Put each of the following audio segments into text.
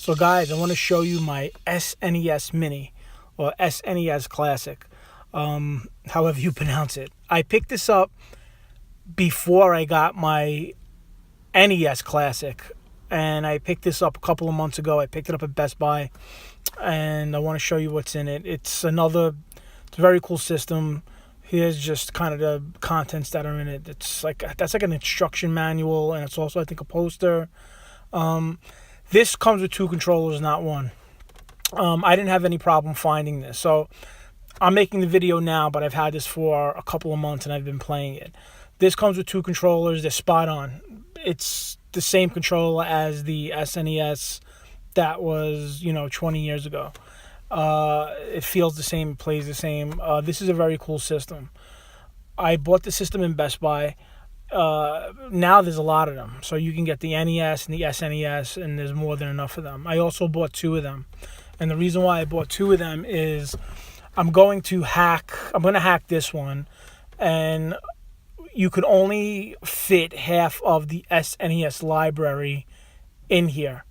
So guys, I want to show you my SNES Mini or SNES Classic, however you pronounce it. I picked this up before I got my NES Classic, and I picked this up a couple of months ago. I picked it up at Best Buy, and I want to show you what's in it. It's a very cool system. Here's just kind of the contents that are in it. That's like an instruction manual, and it's also, I think, a poster. This comes with two controllers, not one. I didn't have any problem finding this. So I'm making the video now, but I've had this for a couple of months and I've been playing it. This comes with two controllers. They're spot on. It's the same controller as the SNES that was, 20 years ago. It feels the same, it plays the same. This is a very cool system. I bought the system in Best Buy. Now there's a lot of them, so you can get the NES and the SNES, and there's more than enough of them. I also bought two of them, and the reason why I bought two of them is I'm going to hack this one, and you could only fit half of the SNES library in here,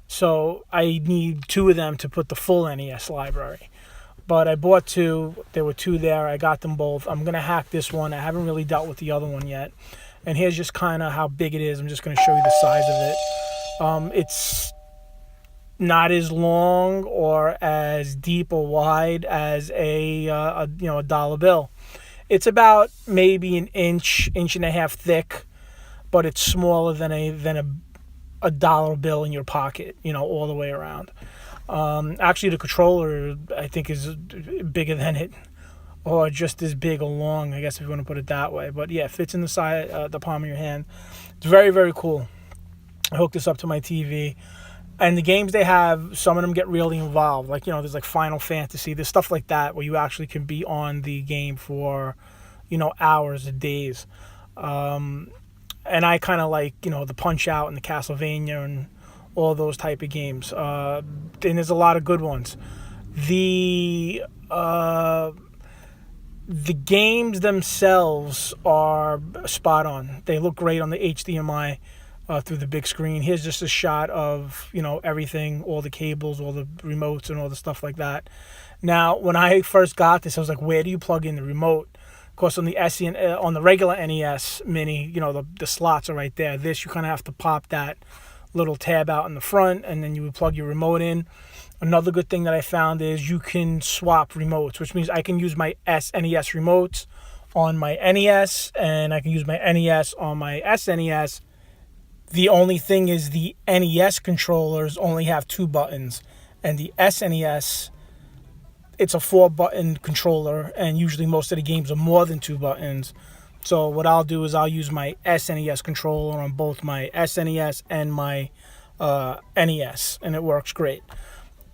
so I need two of them to put the full NES library. But I bought two. There were two there. I got them both. I'm going to hack this one. I haven't really dealt with the other one yet. And here's just kind of how big it is. I'm just going to show you the size of it. It's not as long or as deep or wide as a dollar bill. It's about maybe an inch and a half thick, but it's smaller than a dollar bill in your pocket, all the way around. Actually, the controller, I think, is bigger than it, or just as big or long, I guess, if you want to put it that way. But yeah, it fits in the palm of your hand. It's very, very cool. I hooked this up to my TV. And the games they have, some of them get really involved. Like, there's like Final Fantasy. There's stuff like that where you actually can be on the game for, hours or days. And I kind of like, the Punch-Out and the Castlevania and all those type of games. And there's a lot of good ones. The games themselves are spot on. They look great on the HDMI through the big screen. Here's just a shot of, everything, all the cables, all the remotes, and all the stuff like that. Now, when I first got this, I was like, where do you plug in the remote? Of course, on the regular NES Mini, the slots are right there. This, you kind of have to pop that little tab out in the front, and then you would plug your remote in. Another good thing that I found is you can swap remotes, which means I can use my SNES remotes on my NES, and I can use my NES on my SNES. The only thing is the NES controllers only have 2 buttons, and the SNES, it's a 4-button controller, and usually most of the games are more than 2 buttons. So what I'll do is I'll use my SNES controller on both my SNES and my NES, and it works great.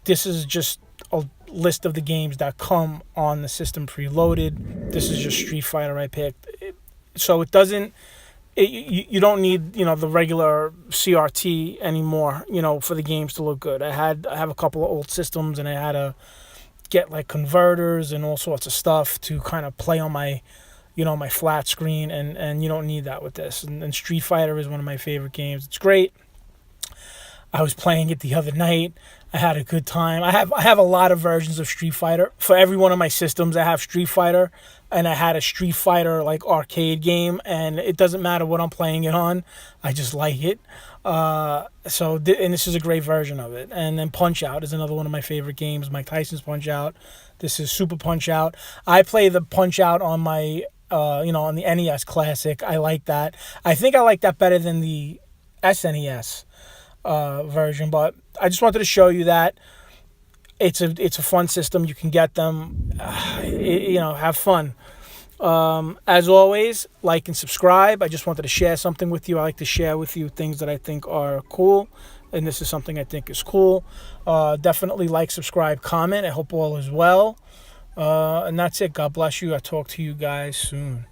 This is just a list of the games that come on the system preloaded. This is just Street Fighter I picked. So it doesn't... You don't need, the regular CRT anymore, for the games to look good. I have a couple of old systems, and I had to get like converters and all sorts of stuff to kind of play on my, my flat screen, and you don't need that with this. And Street Fighter is one of my favorite games. It's great. I was playing it the other night. I had a good time. I have a lot of versions of Street Fighter. For every one of my systems, I have Street Fighter, and I had a Street Fighter like arcade game, and it doesn't matter what I'm playing it on. I just like it. And this is a great version of it. And then Punch-Out is another one of my favorite games. Mike Tyson's Punch-Out. This is Super Punch-Out. I play the Punch-Out on my, on the NES Classic. I like that. I think I like that better than the SNES version, but I just wanted to show you that it's a fun system. You can get them, have fun. As always, like and subscribe. I just wanted to share something with you. I like to share with you things that I think are cool, and this is something I think is cool. Definitely like, subscribe, comment. I hope all is well. And that's it. God bless you. I'll talk to you guys soon.